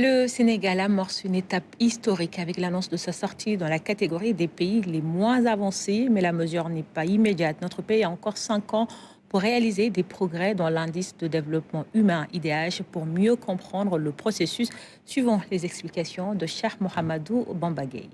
Le Sénégal amorce une étape historique avec l'annonce de sa sortie dans la catégorie des pays les moins avancés, mais la mesure n'est pas immédiate. Notre pays a encore 5 ans pour réaliser des progrès dans l'indice de développement humain IDH pour mieux comprendre le processus, suivant les explications de Cheikh Mohamedou Bambagay.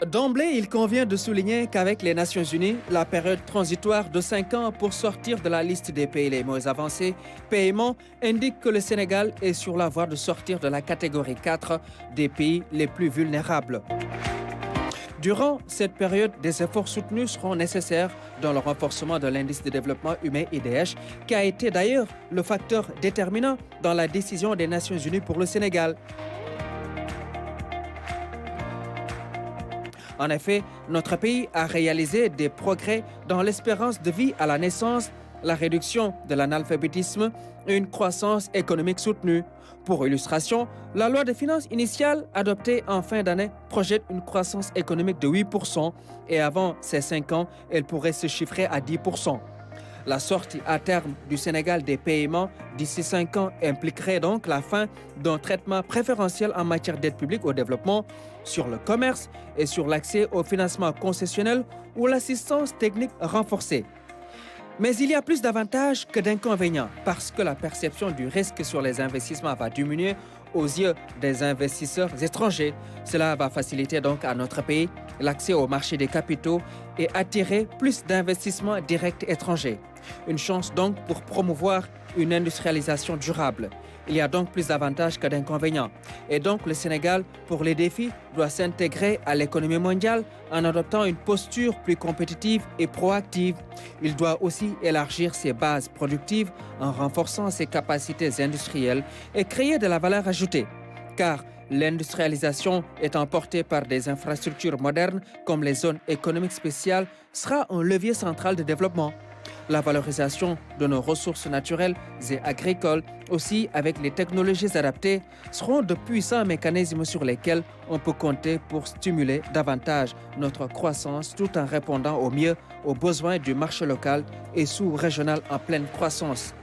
D'emblée, il convient de souligner qu'avec les Nations Unies, la période transitoire de 5 ans pour sortir de la liste des pays les moins avancés paiement indique que le Sénégal est sur la voie de sortir de la catégorie 4 des pays les plus vulnérables. Durant cette période, des efforts soutenus seront nécessaires dans le renforcement de l'indice de développement humain IDH, qui a été d'ailleurs le facteur déterminant dans la décision des Nations Unies pour le Sénégal. En effet, notre pays a réalisé des progrès dans l'espérance de vie à la naissance, la réduction de l'analphabétisme et une croissance économique soutenue. Pour illustration, la loi de finances initiale adoptée en fin d'année projette une croissance économique de 8% et avant ces 5 ans, elle pourrait se chiffrer à 10%. La sortie à terme du Sénégal des paiements d'ici 5 ans impliquerait donc la fin d'un traitement préférentiel en matière d'aide publique au développement, sur le commerce et sur l'accès au financement concessionnel ou l'assistance technique renforcée. Mais il y a plus d'avantages que d'inconvénients parce que la perception du risque sur les investissements va diminuer aux yeux des investisseurs étrangers. Cela va faciliter donc à notre pays l'accès au marché des capitaux et attirer plus d'investissements directs étrangers. Une chance donc pour promouvoir une industrialisation durable. Il y a donc plus d'avantages que d'inconvénients. Et donc le Sénégal, pour les défis, doit s'intégrer à l'économie mondiale en adoptant une posture plus compétitive et proactive. Il doit aussi élargir ses bases productives en renforçant ses capacités industrielles et créer de la valeur ajoutée. Car l'industrialisation étant portée par des infrastructures modernes comme les zones économiques spéciales sera un levier central de développement. La valorisation de nos ressources naturelles et agricoles, aussi avec les technologies adaptées, seront de puissants mécanismes sur lesquels on peut compter pour stimuler davantage notre croissance tout en répondant au mieux aux besoins du marché local et sous-régional en pleine croissance.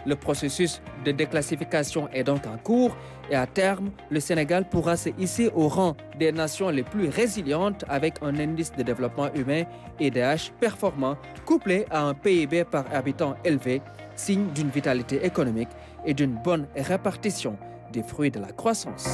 Le processus de déclassification est donc en cours et à terme, le Sénégal pourra se hisser au rang des nations les plus résilientes avec un indice de développement humain IDH performant couplé à un PIB par habitant élevé, signe d'une vitalité économique et d'une bonne répartition des fruits de la croissance.